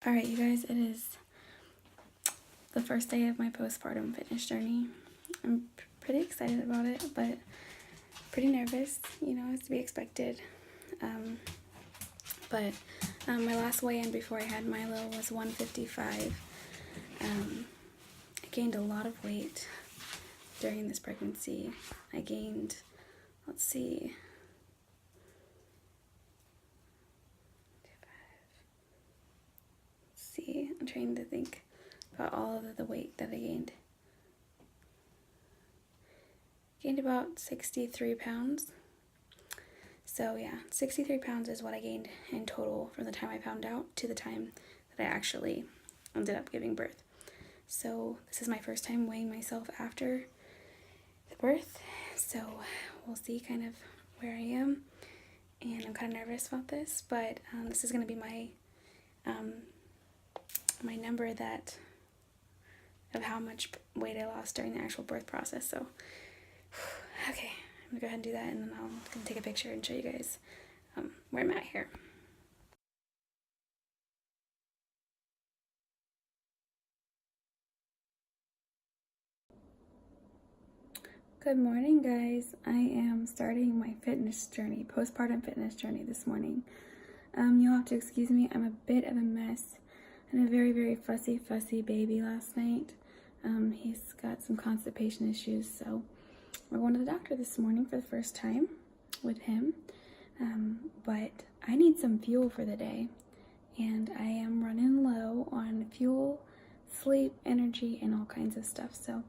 Alright, you guys, it is the first day of my postpartum fitness journey. I'm pretty excited about it, but pretty nervous, as to be expected. But my last weigh-in before I had Milo was 155. I gained a lot of weight during this pregnancy. I gained, let's see, I'm trying to think about all of the weight that I gained. Gained about 63 pounds. So yeah, 63 pounds is what I gained in total from the time I found out to the time that I actually ended up giving birth. So this is my first time weighing myself after the birth. So we'll see kind of where I am. And I'm kind of nervous about this, but this is going to be my my number of how much weight I lost during the actual birth process. So, okay, I'm gonna go ahead and do that, and then I'm gonna take a picture and show you guys where I'm at here. Good morning, guys. I am starting my fitness journey, postpartum fitness journey this morning. You'll have to excuse me, I'm a bit of a mess. I had a very, very fussy baby last night. He's got some constipation issues, so we're going to the doctor this morning for the first time with him. But I need some fuel for the day, and I am running low on fuel, sleep, energy, and all kinds of stuff. So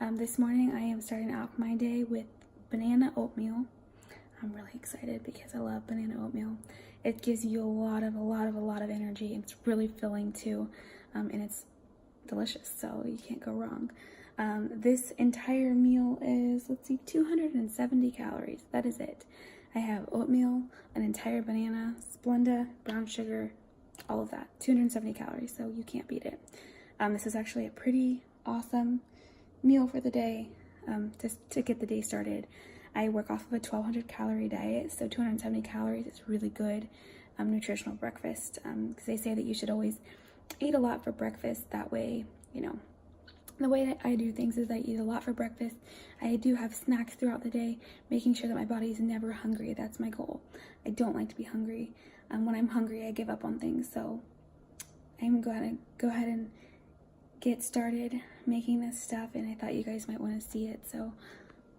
this morning I am starting out my day with banana oatmeal. I'm really excited because I love banana oatmeal. It gives you a lot of energy. It's really filling too, and it's delicious, so you can't go wrong. This entire meal is, 270 calories. That is it. I have oatmeal, an entire banana, Splenda, brown sugar, all of that. 270 calories, so you can't beat it. This is actually a pretty awesome meal for the day, just to get the day started. I work off of a 1,200 calorie diet, so 270 calories is really good nutritional breakfast, because they say that you should always eat a lot for breakfast. That way, the way that I do things is I eat a lot for breakfast. I do have snacks throughout the day, making sure that my body is never hungry. That's my goal. I don't like to be hungry. When I'm hungry, I give up on things, so I'm going to go ahead and get started making this stuff, and I thought you guys might want to see it, so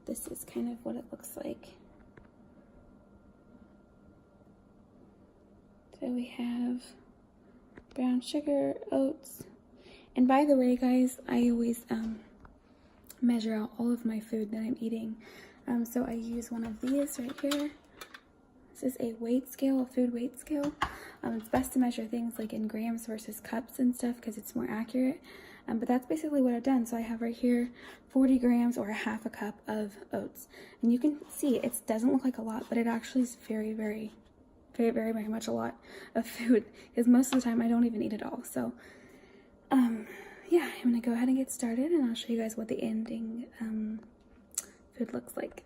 this is kind of what it looks like. So we have brown sugar, oats, and by the way, guys, I always measure out all of my food that I'm eating. So I use one of these right here. This is a weight scale, a food weight scale. It's best to measure things like in grams versus cups and stuff because it's more accurate. But that's basically what I've done. So I have right here 40 grams or a half a cup of oats. And you can see it doesn't look like a lot, but it actually is very much a lot of food, because most of the time I don't even eat it all. So yeah, I'm gonna go ahead and get started, and I'll show you guys what the ending food looks like.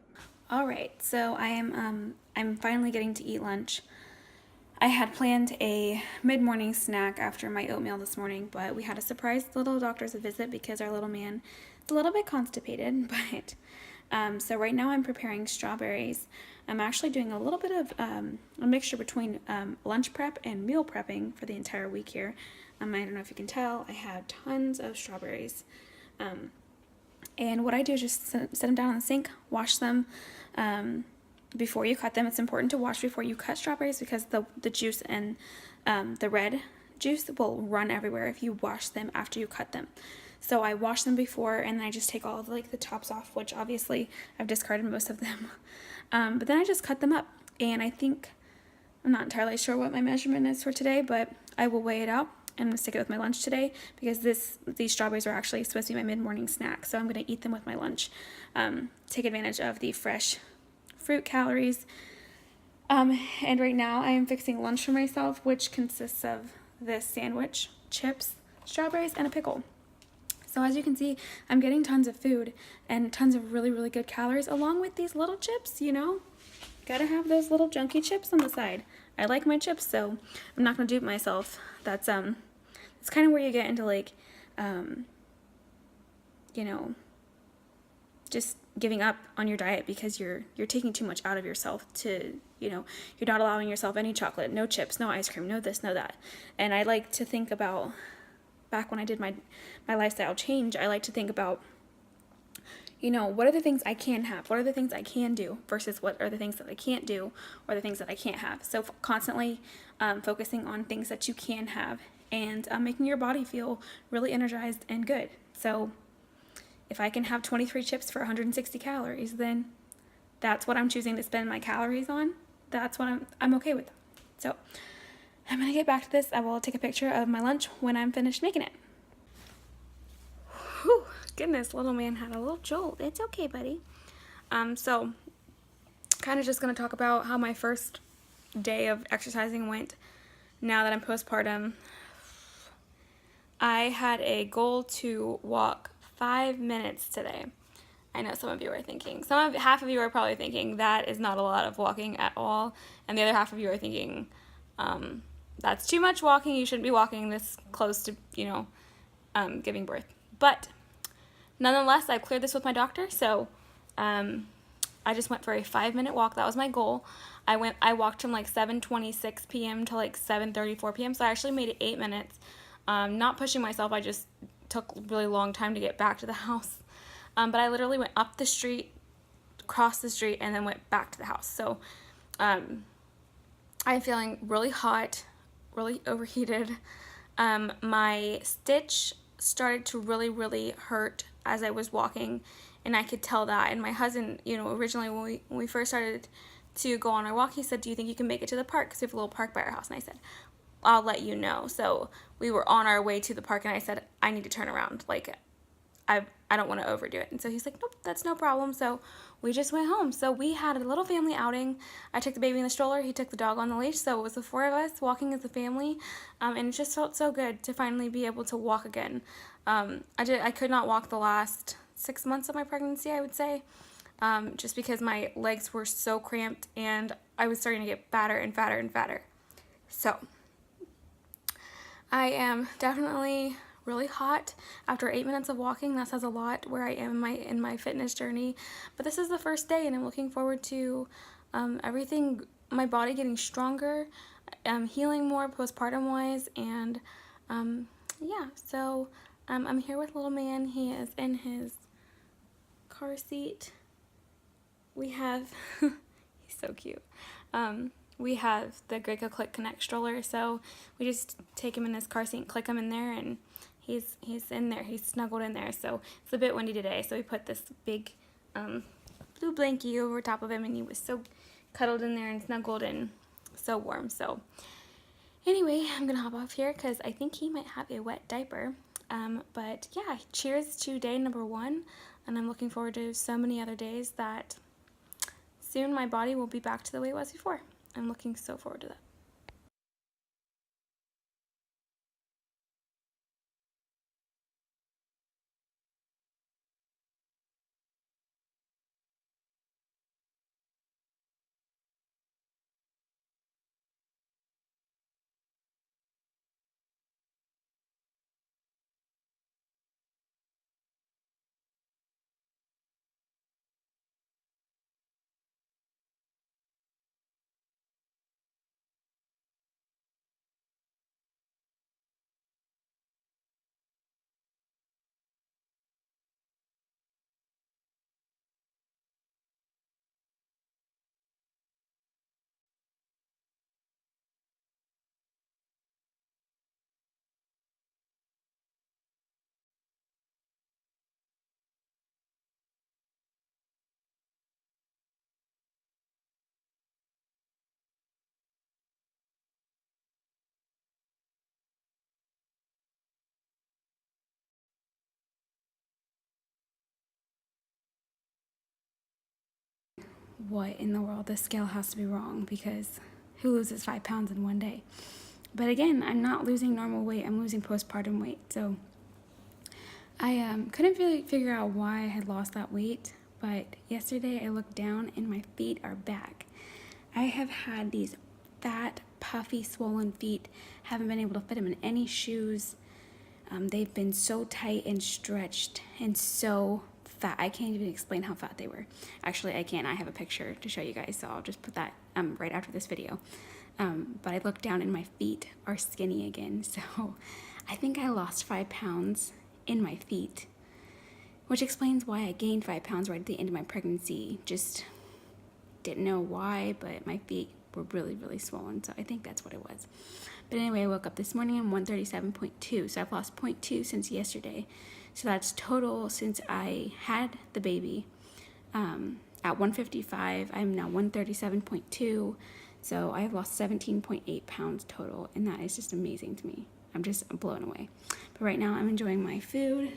All right, so I'm finally getting to eat lunch. I had planned a mid-morning snack after my oatmeal this morning, but we had a surprise little doctor's visit because our little man is a little bit constipated. But so right now I'm preparing strawberries. I'm actually doing a little bit of a mixture between lunch prep and meal prepping for the entire week here. I don't know if you can tell, I have tons of strawberries. And what I do is just set them down in the sink, wash them before you cut them. It's important to wash before you cut strawberries because the juice and the red juice will run everywhere if you wash them after you cut them. So I wash them before, and then I just take all of the tops off, which obviously I've discarded most of them. But then I just cut them up, and I'm not entirely sure what my measurement is for today, but I will weigh it out. I'm going to stick it with my lunch today because these strawberries are actually supposed to be my mid-morning snack, so I'm going to eat them with my lunch. Take advantage of the fresh fruit calories. And right now I am fixing lunch for myself, which consists of this sandwich, chips, strawberries, and a pickle. So as you can see, I'm getting tons of food and tons of really good calories along with these little chips, Gotta have those little junky chips on the side. I like my chips, so I'm not gonna dupe myself. That's it's kind of where you get into like, you know, just giving up on your diet because you're taking too much out of yourself to, you know, you're not allowing yourself any chocolate, no chips, no ice cream, no this, no that. And I like to think about, back when I did my lifestyle change, I like to think about, you know, what are the things I can have? What are the things I can do versus what are the things that I can't do or the things that I can't have? So constantly focusing on things that you can have and making your body feel really energized and good. So if I can have 23 chips for 160 calories, then that's what I'm choosing to spend my calories on. That's what I'm okay with. So I'm going to get back to this. I will take a picture of my lunch when I'm finished making it. Whew, goodness, little man had a little jolt. It's okay, buddy. So kind of just going to talk about how my first day of exercising went now that I'm postpartum. I had a goal to walk 5 minutes today. I know some of you are thinking, half of you are probably thinking that is not a lot of walking at all, and the other half of you are thinking, that's too much walking, you shouldn't be walking this close to, you know, giving birth. But nonetheless, I cleared this with my doctor, so I just went for a 5-minute walk. That was my goal. I walked from like 7:26 p.m. to like 7:34 p.m., so I actually made it 8 minutes. Not pushing myself, I just took a really long time to get back to the house. But I literally went up the street, crossed the street, and then went back to the house. So I'm feeling really hot, really overheated. My stitch started to really, really hurt as I was walking, and I could tell that. And my husband, you know, originally when we first started to go on our walk, he said, "Do you think you can make it to the park? Because we have a little park by our house." And I said, "I'll let you know." So we were on our way to the park, and I said, "I need to turn around. Like, I don't want to overdo it." And so he's like, "Nope, that's no problem." So we just went home. So we had a little family outing. I took the baby in the stroller. He took the dog on the leash. So it was the 4 of us walking as a family. And it just felt so good to finally be able to walk again. I could not walk the last 6 months of my pregnancy, I would say, just because my legs were so cramped and I was starting to get fatter and fatter and fatter. So I am definitely really hot after 8 minutes of walking. That says a lot where I am in my fitness journey. But this is the first day, and I'm looking forward to everything, my body getting stronger, healing more postpartum wise, and yeah. So I'm here with little man. He is in his car seat. We have he's so cute. We have the Graco Click Connect stroller, so we just take him in his car seat and click him in there, and he's in there. He's snuggled in there. So it's a bit windy today, so we put this big blue blankie over top of him, and he was so cuddled in there and snuggled and so warm. So anyway, I'm gonna hop off here because I think he might have a wet diaper. But yeah, cheers to day number 1, and I'm looking forward to so many other days that soon my body will be back to the way it was before. I'm looking so forward to that. What in the world? The scale has to be wrong, because who loses 5 pounds in one day? But again, I'm not losing normal weight. I'm losing postpartum weight. So I couldn't really figure out why I had lost that weight. But yesterday I looked down and my feet are back. I have had these fat, puffy, swollen feet. Haven't been able to fit them in any shoes. They've been so tight and stretched and so fat. I can't even explain how fat they were. Actually, I can. I have a picture to show you guys, so I'll just put that right after this video. But I look down and my feet are skinny again. So I think I lost 5 pounds in my feet, which explains why I gained 5 pounds right at the end of my pregnancy. Just didn't know why, but my feet were really, really swollen. So I think that's what it was. But anyway, I woke up this morning and 137.2. So I've lost 0.2 since yesterday. So that's total since I had the baby. At 155, I'm now 137.2. So I have lost 17.8 pounds total. And that is just amazing to me. I'm just blown away. But right now I'm enjoying my food.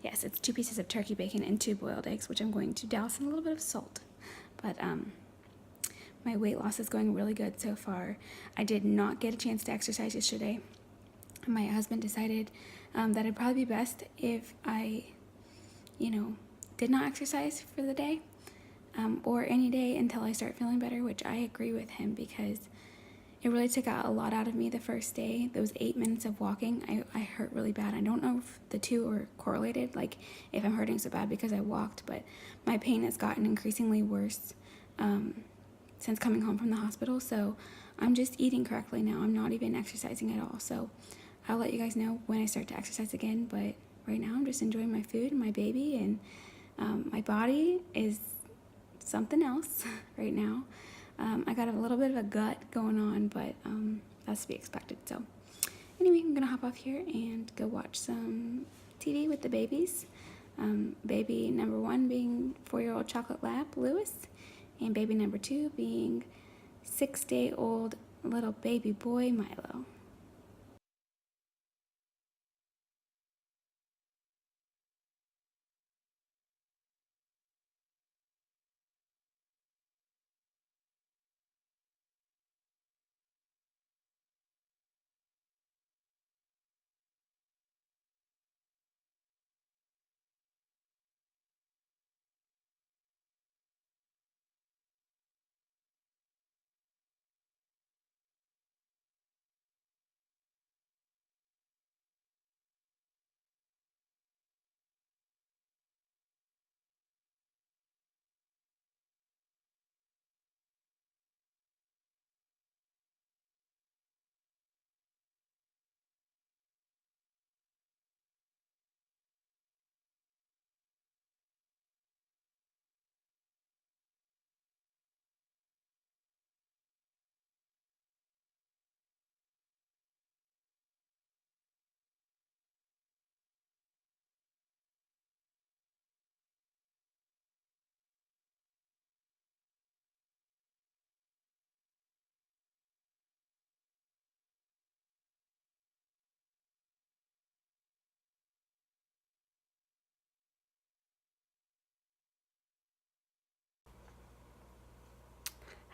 Yes, it's 2 pieces of turkey bacon and 2 boiled eggs, which I'm going to douse in a little bit of salt. But my weight loss is going really good so far. I did not get a chance to exercise yesterday. My husband decided that it'd probably be best if I, did not exercise for the day or any day until I start feeling better, which I agree with him because it really took out a lot out of me the first day. Those 8 minutes of walking, I hurt really bad. I don't know if the two are correlated, like if I'm hurting so bad because I walked, but my pain has gotten increasingly worse since coming home from the hospital. So I'm just eating correctly now. I'm not even exercising at all. So I'll let you guys know when I start to exercise again. But right now I'm just enjoying my food and my baby, and my body is something else right now. I got a little bit of a gut going on, but that's to be expected. So anyway, I'm gonna hop off here and go watch some TV with the babies. Baby number 1 being 4-year-old chocolate lab Lewis, and baby number 2 being 6-day-old little baby boy Milo.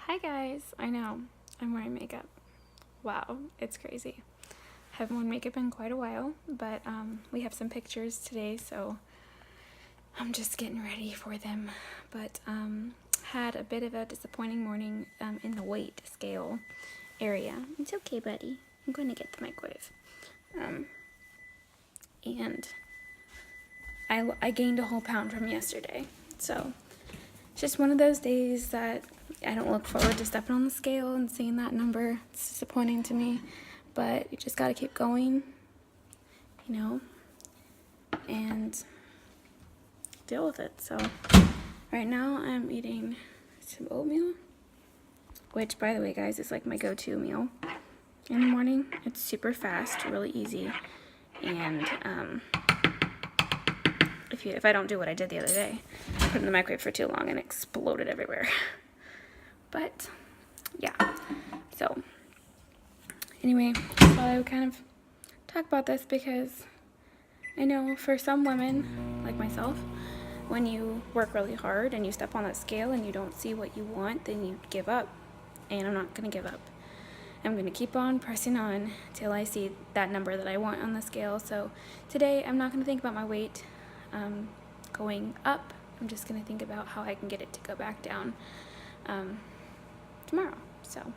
Hi guys, I know, I'm wearing makeup. Wow, it's crazy. Haven't worn makeup in quite a while, but we have some pictures today, so I'm just getting ready for them. But had a bit of a disappointing morning in the weight scale area. It's okay, buddy. I'm going to get the microwave. And I gained a whole pound from yesterday, so it's just one of those days that I don't look forward to stepping on the scale and seeing that number. It's disappointing to me, but you just got to keep going, and deal with it. So right now I'm eating some oatmeal, which, by the way, guys, is like my go-to meal in the morning. It's super fast, really easy, and if I don't do what I did the other day, I put it in the microwave for too long and it exploded everywhere. But yeah, so anyway, I thought I would kind of talk about this because I know for some women like myself, when you work really hard and you step on that scale and you don't see what you want, then you give up. And I'm not going to give up. I'm going to keep on pressing on till I see that number that I want on the scale. So today I'm not going to think about my weight going up. I'm just going to think about how I can get it to go back down tomorrow. So